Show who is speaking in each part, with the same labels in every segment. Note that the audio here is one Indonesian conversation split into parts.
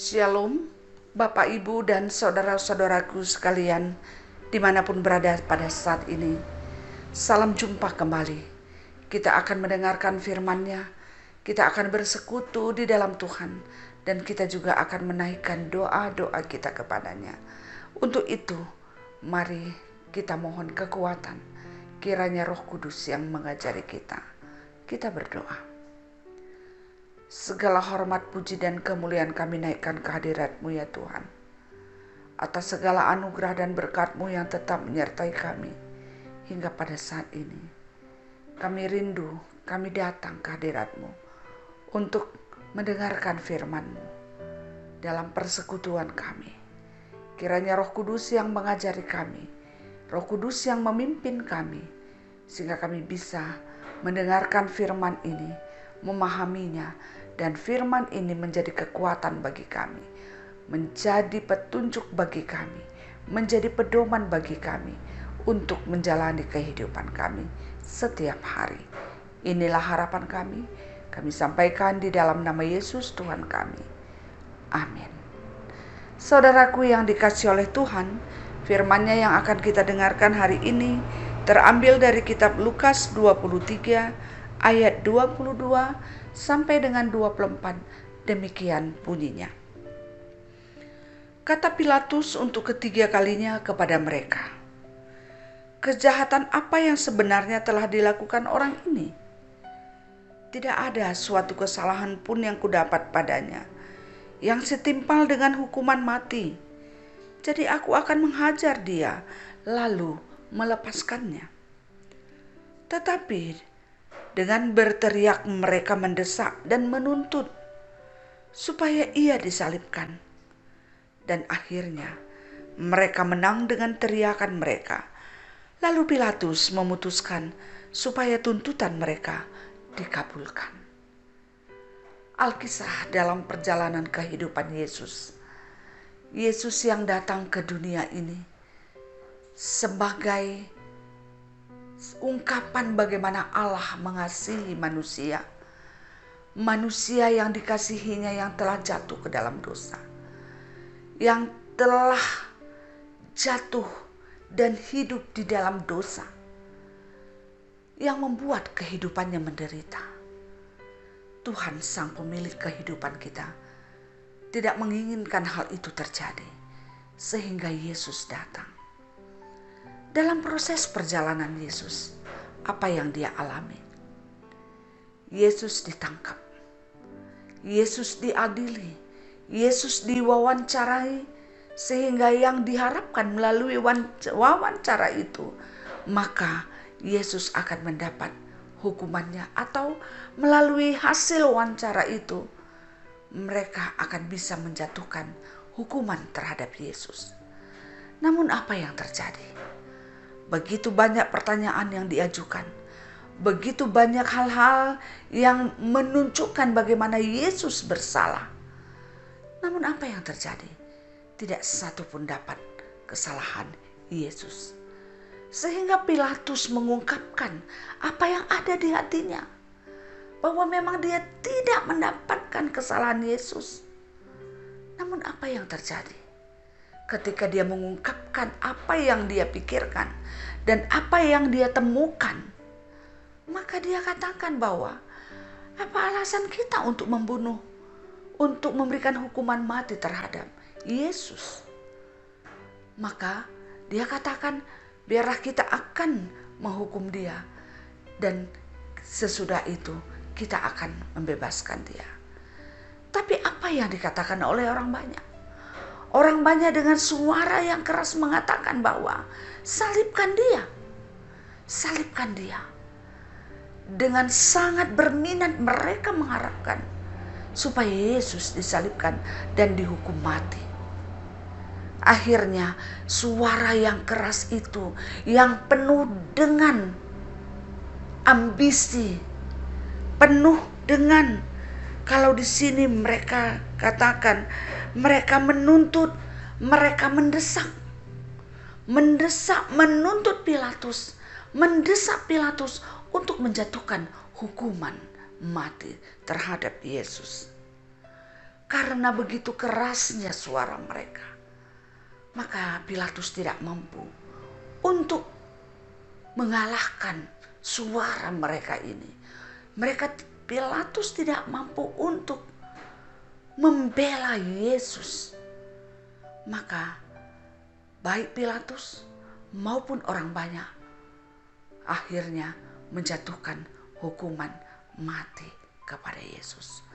Speaker 1: Shalom, Bapak, Ibu, dan saudara-saudaraku sekalian, dimanapun berada pada saat ini. Salam jumpa kembali. Kita akan mendengarkan firman-Nya, kita akan bersekutu di dalam Tuhan, dan kita juga akan menaikkan doa-doa kita kepadanya. Untuk itu, mari kita mohon kekuatan, kiranya Roh Kudus yang mengajari kita. Kita berdoa. Segala hormat, puji, dan kemuliaan kami naikkan ke hadirat-Mu ya Tuhan. Atas segala anugerah dan berkat-Mu yang tetap menyertai kami hingga pada saat ini. Kami rindu, kami datang ke hadirat-Mu untuk mendengarkan firman-Mu dalam persekutuan kami. Kiranya Roh Kudus yang mengajari kami, Roh Kudus yang memimpin kami, sehingga kami bisa mendengarkan firman ini, memahaminya, dan firman ini menjadi kekuatan bagi kami, menjadi petunjuk bagi kami, menjadi pedoman bagi kami untuk menjalani kehidupan kami setiap hari. Inilah harapan kami sampaikan di dalam nama Yesus Tuhan kami. Amin. Saudaraku yang dikasihi oleh Tuhan, firman-Nya yang akan kita dengarkan hari ini terambil dari kitab Lukas 23 ayat 22 sampai dengan 24, demikian bunyinya. Kata Pilatus untuk ketiga kalinya kepada mereka, "Kejahatan apa yang sebenarnya telah dilakukan orang ini? Tidak ada suatu kesalahan pun yang kudapat padanya, yang setimpal dengan hukuman mati. Jadi aku akan menghajar dia, lalu melepaskannya." Tetapi dengan berteriak mereka mendesak dan menuntut supaya ia disalibkan. Dan akhirnya mereka menang dengan teriakan mereka. Lalu Pilatus memutuskan supaya tuntutan mereka dikabulkan. Alkisah dalam perjalanan kehidupan Yesus. Yesus yang datang ke dunia ini sebagai ungkapan bagaimana Allah mengasihi manusia. Manusia yang dikasihinya yang telah jatuh ke dalam dosa. Yang telah jatuh dan hidup di dalam dosa. Yang membuat kehidupannya menderita. Tuhan sang pemilik kehidupan kita tidak menginginkan hal itu terjadi. Sehingga Yesus datang. Dalam proses perjalanan Yesus, apa yang dia alami? Yesus ditangkap, Yesus diadili, Yesus diwawancarai, sehingga yang diharapkan melalui wawancara itu, maka Yesus akan mendapat hukumannya, atau melalui hasil wawancara itu, mereka akan bisa menjatuhkan hukuman terhadap Yesus. Namun apa yang terjadi? Begitu banyak pertanyaan yang diajukan. Begitu banyak hal-hal yang menunjukkan bagaimana Yesus bersalah. Namun apa yang terjadi? Tidak satu pun dapat kesalahan Yesus. Sehingga Pilatus mengungkapkan apa yang ada di hatinya. Bahwa memang dia tidak mendapatkan kesalahan Yesus. Namun apa yang terjadi? Ketika dia mengungkapkan apa yang dia pikirkan dan apa yang dia temukan, maka dia katakan bahwa apa alasan kita untuk membunuh, untuk memberikan hukuman mati terhadap Yesus? Maka dia katakan, biarlah kita akan menghukum dia, dan sesudah itu kita akan membebaskan dia. Tapi apa yang dikatakan oleh orang banyak? Orang banyak dengan suara yang keras mengatakan bahwa salibkan dia. Salibkan dia. Dengan sangat berminat mereka mengharapkan supaya Yesus disalibkan dan dihukum mati. Akhirnya suara yang keras itu, yang penuh dengan ambisi, penuh dengan, kalau di sini mereka katakan, mereka menuntut, mereka mendesak, menuntut Pilatus, mendesak Pilatus untuk menjatuhkan hukuman mati terhadap Yesus. Karena begitu kerasnya suara mereka, maka Pilatus tidak mampu untuk mengalahkan suara mereka ini. Pilatus tidak mampu untuk membela Yesus. Maka baik Pilatus maupun orang banyak akhirnya menjatuhkan hukuman mati kepada Yesus.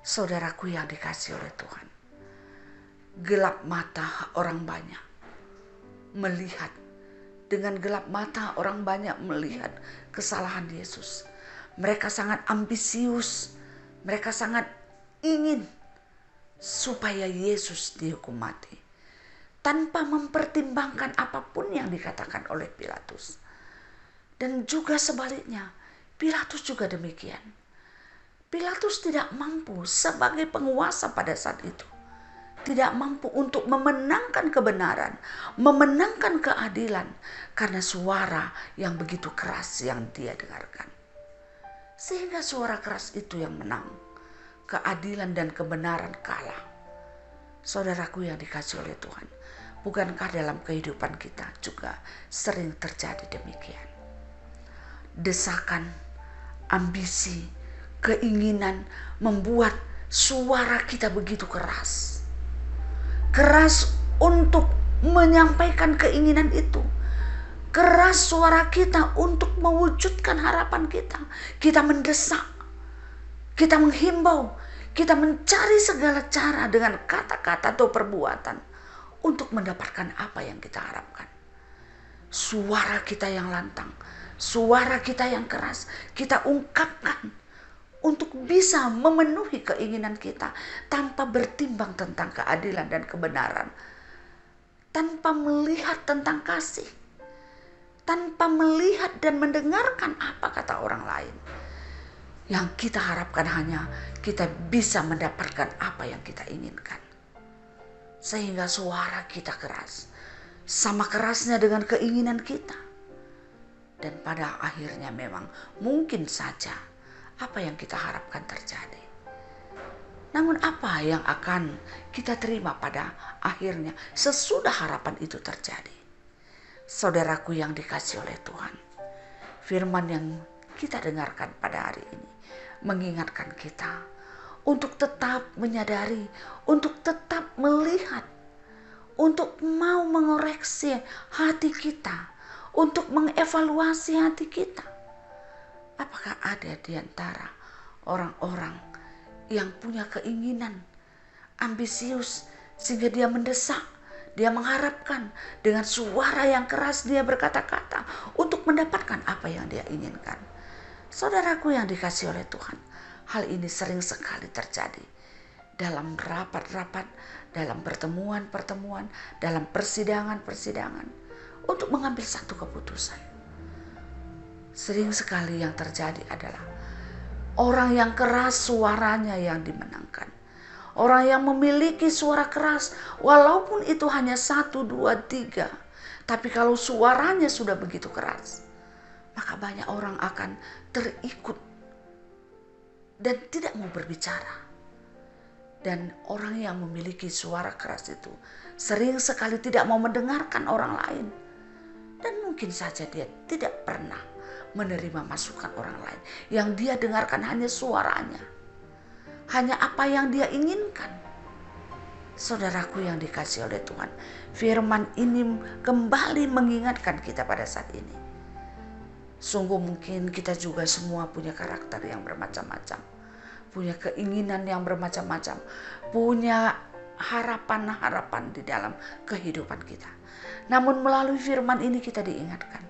Speaker 1: Saudaraku yang dikasihi oleh Tuhan, gelap mata orang banyak melihat, dengan gelap mata orang banyak melihat kesalahan Yesus. Mereka sangat ambisius, mereka sangat ingin supaya Yesus dihukum mati, tanpa mempertimbangkan apapun yang dikatakan oleh Pilatus. Dan juga sebaliknya, Pilatus juga demikian. Pilatus tidak mampu sebagai penguasa pada saat itu, tidak mampu untuk memenangkan kebenaran, memenangkan keadilan, karena suara yang begitu keras yang dia dengarkan. Sehingga suara keras itu yang menang, keadilan dan kebenaran kalah. Saudaraku yang dikasihi oleh Tuhan, bukankah dalam kehidupan kita juga sering terjadi demikian? Desakan, ambisi, keinginan membuat suara kita begitu keras. Keras untuk menyampaikan keinginan itu. Keras suara kita untuk mewujudkan harapan kita. Kita mendesak, kita menghimbau, kita mencari segala cara dengan kata-kata atau perbuatan untuk mendapatkan apa yang kita harapkan. Suara kita yang lantang, suara kita yang keras, kita ungkapkan untuk bisa memenuhi keinginan kita tanpa bertimbang tentang keadilan dan kebenaran, tanpa melihat tentang kasih, tanpa melihat dan mendengarkan apa kata orang lain. Yang kita harapkan hanya kita bisa mendapatkan apa yang kita inginkan. Sehingga suara kita keras, sama kerasnya dengan keinginan kita. Dan pada akhirnya memang mungkin saja apa yang kita harapkan terjadi. Namun apa yang akan kita terima pada akhirnya sesudah harapan itu terjadi? Saudaraku yang dikasihi oleh Tuhan, firman yang kita dengarkan pada hari ini mengingatkan kita untuk tetap menyadari, untuk tetap melihat, untuk mau mengoreksi hati kita, untuk mengevaluasi hati kita. Apakah ada di antara orang-orang yang punya keinginan ambisius sehingga dia mendesak, dia mengharapkan dengan suara yang keras dia berkata-kata untuk mendapatkan apa yang dia inginkan? Saudaraku yang dikasihi oleh Tuhan, hal ini sering sekali terjadi dalam rapat-rapat, dalam pertemuan-pertemuan, dalam persidangan-persidangan untuk mengambil satu keputusan. Sering sekali yang terjadi adalah orang yang keras suaranya yang dimenangkan. Orang yang memiliki suara keras, walaupun itu hanya 1, 2, 3. Tapi kalau suaranya sudah begitu keras, maka banyak orang akan terikut dan tidak mau berbicara. Dan orang yang memiliki suara keras itu sering sekali tidak mau mendengarkan orang lain. Dan mungkin saja dia tidak pernah menerima masukan orang lain. Yang dia dengarkan hanya suaranya, hanya apa yang dia inginkan. Saudaraku yang dikasihi oleh Tuhan, firman ini kembali mengingatkan kita pada saat ini. Sungguh mungkin kita juga semua punya karakter yang bermacam-macam, punya keinginan yang bermacam-macam, punya harapan-harapan di dalam kehidupan kita. Namun melalui firman ini kita diingatkan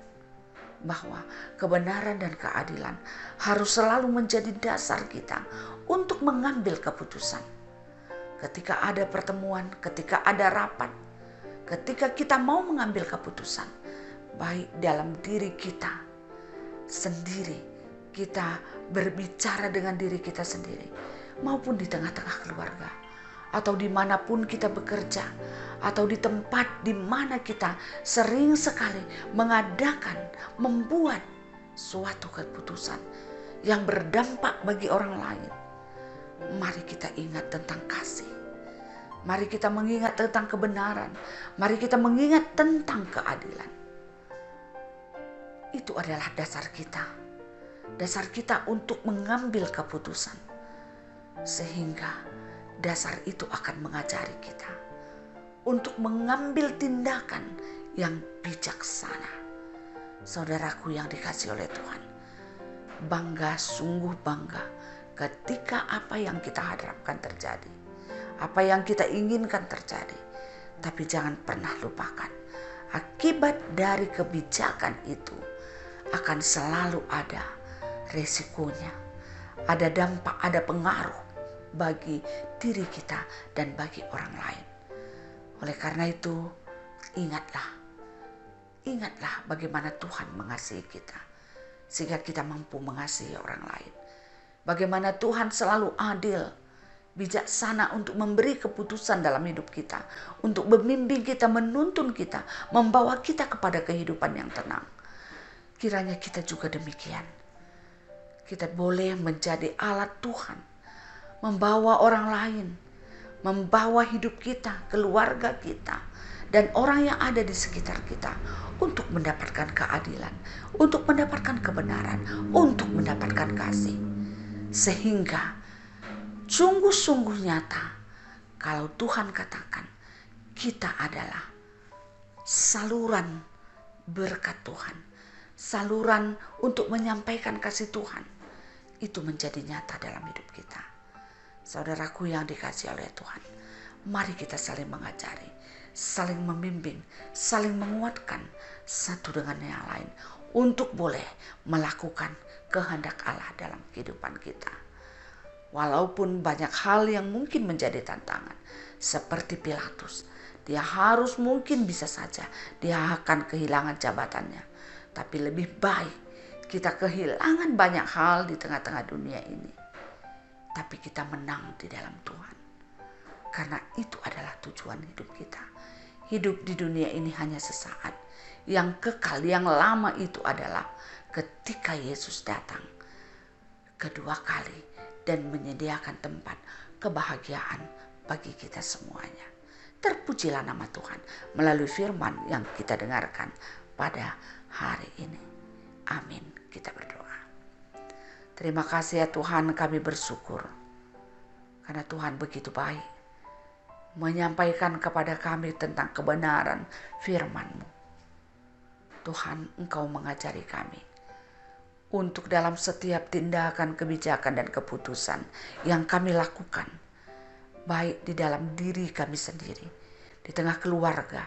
Speaker 1: bahwa kebenaran dan keadilan harus selalu menjadi dasar kita untuk mengambil keputusan. Ketika ada pertemuan, ketika ada rapat, ketika kita mau mengambil keputusan, baik dalam diri kita sendiri, kita berbicara dengan diri kita sendiri, maupun di tengah-tengah keluarga, atau dimanapun kita bekerja, atau di tempat di mana kita sering sekali membuat suatu keputusan yang berdampak bagi orang lain. Mari kita ingat tentang kasih. Mari kita mengingat tentang kebenaran. Mari kita mengingat tentang keadilan. Itu adalah dasar kita. Dasar kita untuk mengambil keputusan. Sehingga dasar itu akan mengajari kita untuk mengambil tindakan yang bijaksana. Saudaraku yang dikasihi oleh Tuhan, bangga, sungguh bangga ketika apa yang kita harapkan terjadi, apa yang kita inginkan terjadi. Tapi jangan pernah lupakan, akibat dari kebijakan itu akan selalu ada resikonya, ada dampak, ada pengaruh bagi diri kita dan bagi orang lain. Oleh karena itu, ingatlah bagaimana Tuhan mengasihi kita, sehingga kita mampu mengasihi orang lain. Bagaimana Tuhan selalu adil, bijaksana untuk memberi keputusan dalam hidup kita, untuk membimbing kita, menuntun kita, membawa kita kepada kehidupan yang tenang. Kiranya kita juga demikian. Kita boleh menjadi alat Tuhan, membawa orang lain, membawa hidup kita, keluarga kita, dan orang yang ada di sekitar kita untuk mendapatkan keadilan, untuk mendapatkan kebenaran, untuk mendapatkan kasih. Sehingga sungguh-sungguh nyata kalau Tuhan katakan kita adalah saluran berkat Tuhan, saluran untuk menyampaikan kasih Tuhan, itu menjadi nyata dalam hidup kita. Saudaraku yang dikasihi oleh Tuhan, mari kita saling mengajari, saling membimbing, saling menguatkan satu dengan yang lain untuk boleh melakukan kehendak Allah dalam kehidupan kita. Walaupun banyak hal yang mungkin menjadi tantangan, seperti Pilatus, dia harus mungkin bisa saja dia akan kehilangan jabatannya. Tapi lebih baik kita kehilangan banyak hal di tengah-tengah dunia ini, tapi kita menang di dalam Tuhan. Karena itu adalah tujuan hidup kita. Hidup di dunia ini hanya sesaat. Yang kekal, yang lama itu adalah ketika Yesus datang kedua kali dan menyediakan tempat kebahagiaan bagi kita semuanya. Terpujilah nama Tuhan melalui firman yang kita dengarkan pada hari ini. Amin. Kita berdoa. Terima kasih ya Tuhan, kami bersyukur karena Tuhan begitu baik menyampaikan kepada kami tentang kebenaran firman-Mu. Tuhan, Engkau mengajari kami untuk dalam setiap tindakan, kebijakan, dan keputusan yang kami lakukan, baik di dalam diri kami sendiri, di tengah keluarga,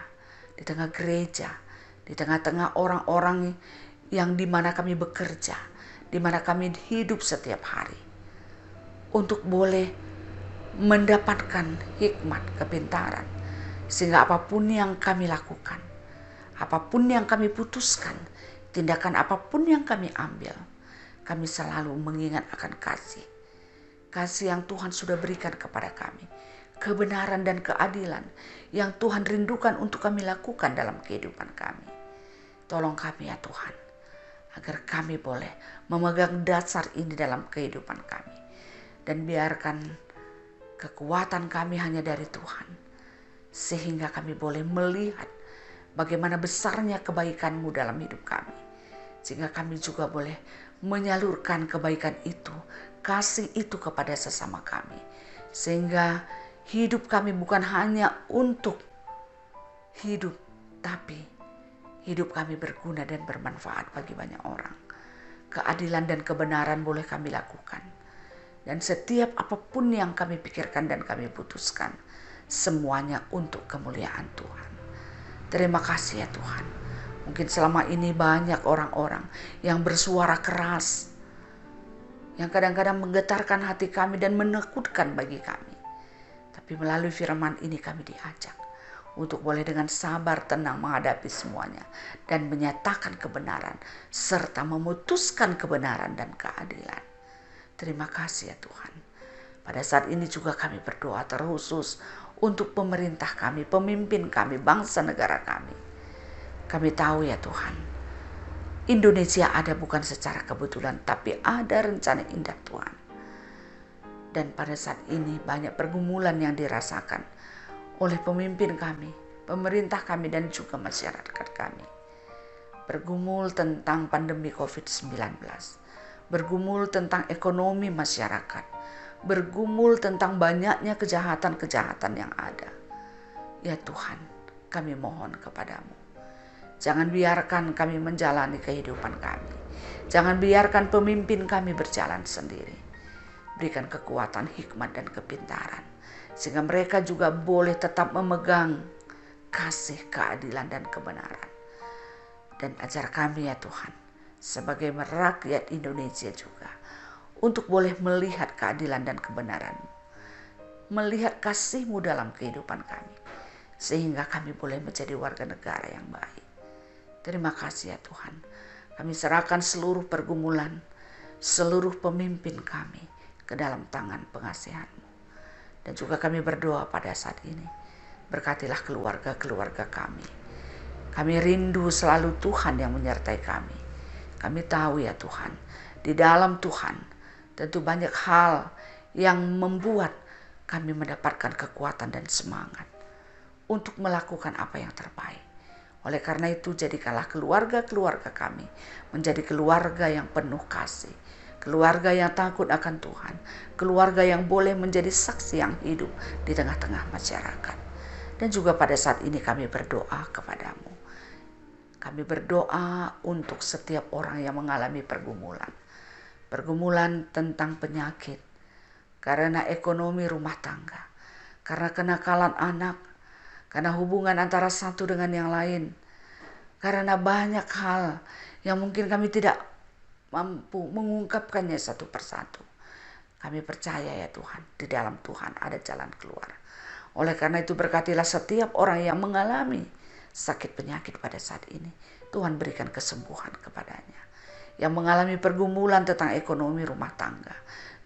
Speaker 1: di tengah gereja, di tengah-tengah orang-orang yang di mana kami bekerja, di mana kami hidup setiap hari, untuk boleh mendapatkan hikmat, kepintaran, sehingga apapun yang kami lakukan, apapun yang kami putuskan, tindakan apapun yang kami ambil, kami selalu mengingat akan kasih. Kasih yang Tuhan sudah berikan kepada kami, kebenaran dan keadilan yang Tuhan rindukan untuk kami lakukan dalam kehidupan kami. Tolong kami ya Tuhan, agar kami boleh memegang dasar ini dalam kehidupan kami. Dan biarkan kekuatan kami hanya dari Tuhan, sehingga kami boleh melihat bagaimana besarnya kebaikan-Mu dalam hidup kami. Sehingga kami juga boleh menyalurkan kebaikan itu, kasih itu kepada sesama kami. Sehingga hidup kami bukan hanya untuk hidup, tapi hidup kami berguna dan bermanfaat bagi banyak orang. Keadilan dan kebenaran boleh kami lakukan. Dan setiap apapun yang kami pikirkan dan kami putuskan, semuanya untuk kemuliaan Tuhan. Terima kasih ya Tuhan. Mungkin selama ini banyak orang-orang yang bersuara keras, yang kadang-kadang menggetarkan hati kami dan menakutkan bagi kami. Tapi melalui firman ini kami diajak untuk boleh dengan sabar tenang menghadapi semuanya dan menyatakan kebenaran serta memutuskan kebenaran dan keadilan. Terima kasih ya Tuhan. Pada saat ini juga kami berdoa terkhusus untuk pemerintah kami, pemimpin kami, bangsa negara kami. Kami tahu ya Tuhan, Indonesia ada bukan secara kebetulan, tapi ada rencana indah Tuhan. Dan pada saat ini banyak pergumulan yang dirasakan oleh pemimpin kami, pemerintah kami, dan juga masyarakat kami. Bergumul tentang pandemi COVID-19, bergumul tentang ekonomi masyarakat, bergumul tentang banyaknya kejahatan-kejahatan yang ada. Ya Tuhan, kami mohon kepadamu, jangan biarkan kami menjalani kehidupan kami. Jangan biarkan pemimpin kami berjalan sendiri. Berikan kekuatan, hikmat, dan kepintaran, sehingga mereka juga boleh tetap memegang kasih, keadilan, dan kebenaran. Dan ajar kami ya Tuhan, sebagai rakyat Indonesia juga, untuk boleh melihat keadilan dan kebenaran-Mu, melihat kasih-Mu dalam kehidupan kami, sehingga kami boleh menjadi warga negara yang baik. Terima kasih ya Tuhan. Kami serahkan seluruh pergumulan, seluruh pemimpin kami ke dalam tangan pengasihan-Mu. Dan juga kami berdoa pada saat ini, berkatilah keluarga-keluarga kami. Kami rindu selalu Tuhan yang menyertai kami. Kami tahu ya Tuhan, di dalam Tuhan tentu banyak hal yang membuat kami mendapatkan kekuatan dan semangat untuk melakukan apa yang terbaik. Oleh karena itu, jadikanlah keluarga-keluarga kami menjadi keluarga yang penuh kasih, keluarga yang takut akan Tuhan, keluarga yang boleh menjadi saksi yang hidup di tengah-tengah masyarakat. Dan juga pada saat ini kami berdoa kepadamu. Kami berdoa untuk setiap orang yang mengalami pergumulan. Pergumulan tentang penyakit, karena ekonomi rumah tangga, karena kenakalan anak, karena hubungan antara satu dengan yang lain, karena banyak hal yang mungkin kami tidak mampu mengungkapkannya satu persatu. Kami percaya ya Tuhan, di dalam Tuhan ada jalan keluar. Oleh karena itu, berkatilah setiap orang yang mengalami sakit penyakit pada saat ini. Tuhan berikan kesembuhan kepadanya. Yang mengalami pergumulan tentang ekonomi rumah tangga,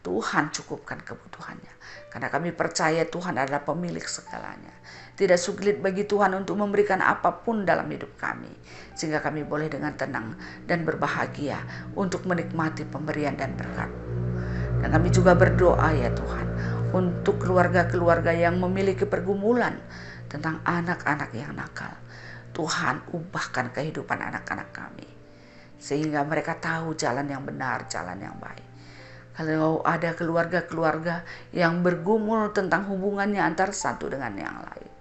Speaker 1: Tuhan cukupkan kebutuhannya. Karena kami percaya Tuhan adalah pemilik segalanya. Tidak sulit bagi Tuhan untuk memberikan apapun dalam hidup kami, sehingga kami boleh dengan tenang dan berbahagia untuk menikmati pemberian dan berkat. Dan kami juga berdoa ya Tuhan, untuk keluarga-keluarga yang memiliki pergumulan tentang anak-anak yang nakal. Tuhan, ubahkan kehidupan anak-anak kami, sehingga mereka tahu jalan yang benar, jalan yang baik. Kalau ada keluarga-keluarga yang bergumul tentang hubungannya antara satu dengan yang lain,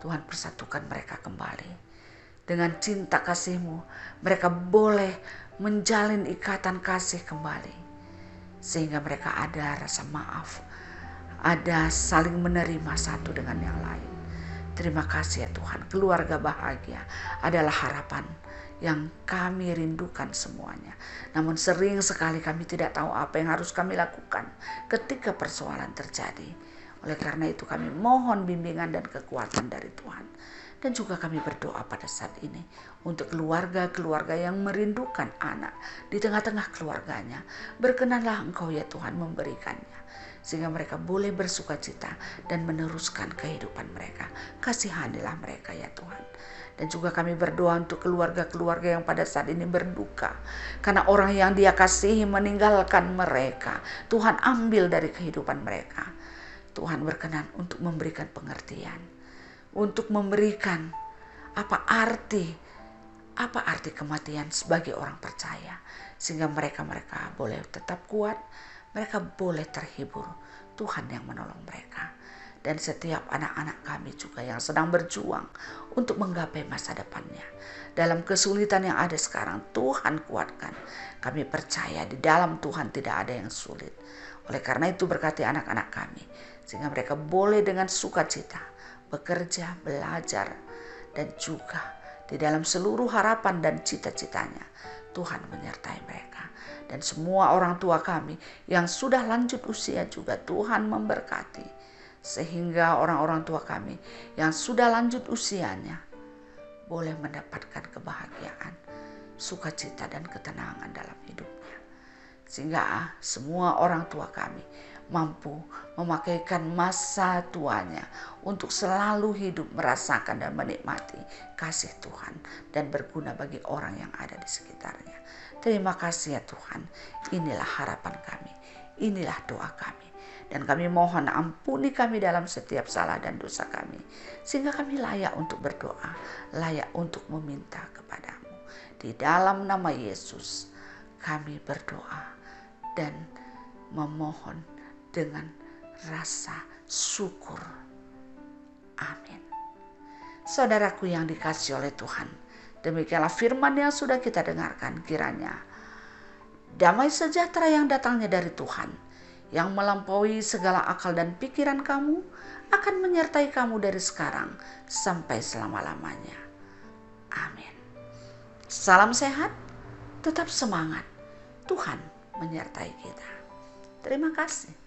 Speaker 1: Tuhan persatukan mereka kembali. Dengan cinta kasih-Mu, mereka boleh menjalin ikatan kasih kembali, sehingga mereka ada rasa maaf, ada saling menerima satu dengan yang lain. Terima kasih ya Tuhan, keluarga bahagia adalah harapan yang kami rindukan semuanya. Namun sering sekali kami tidak tahu apa yang harus kami lakukan ketika persoalan terjadi. Oleh karena itu kami mohon bimbingan dan kekuatan dari Tuhan. Dan juga kami berdoa pada saat ini untuk keluarga-keluarga yang merindukan anak di tengah-tengah keluarganya. Berkenanlah Engkau ya Tuhan memberikannya, sehingga mereka boleh bersuka cita dan meneruskan kehidupan mereka. Kasihanilah mereka ya Tuhan. Dan juga kami berdoa untuk keluarga-keluarga yang pada saat ini berduka, karena orang yang Dia kasihi meninggalkan mereka. Tuhan ambil dari kehidupan mereka. Tuhan berkenan untuk memberikan pengertian, untuk memberikan apa arti kematian sebagai orang percaya, sehingga mereka boleh tetap kuat, mereka boleh terhibur. Tuhan yang menolong mereka. Dan setiap anak-anak kami juga yang sedang berjuang untuk menggapai masa depannya. Dalam kesulitan yang ada sekarang, Tuhan kuatkan. Kami percaya di dalam Tuhan tidak ada yang sulit. Oleh karena itu berkati anak-anak kami, sehingga mereka boleh dengan sukacita bekerja, belajar, dan juga di dalam seluruh harapan dan cita-citanya, Tuhan menyertai mereka. Dan semua orang tua kami yang sudah lanjut usia juga Tuhan memberkati, sehingga orang-orang tua kami yang sudah lanjut usianya boleh mendapatkan kebahagiaan, sukacita, dan ketenangan dalam hidupnya. Sehingga semua orang tua kami mampu memakaikan masa tuanya untuk selalu hidup merasakan dan menikmati kasih Tuhan dan berguna bagi orang yang ada di sekitarnya. Terima kasih ya Tuhan. Inilah harapan kami, inilah doa kami. Dan kami mohon ampuni kami dalam setiap salah dan dosa kami, sehingga kami layak untuk berdoa, layak untuk meminta kepadamu. Di dalam nama Yesus kami berdoa dan memohon dengan rasa syukur. Amin. Saudaraku yang dikasihi oleh Tuhan, demikianlah firman yang sudah kita dengarkan. Kiranya damai sejahtera yang datangnya dari Tuhan, yang melampaui segala akal dan pikiran kamu, akan menyertai kamu dari sekarang sampai selama-lamanya. Amin. Salam sehat, tetap semangat. Tuhan menyertai kita. Terima kasih.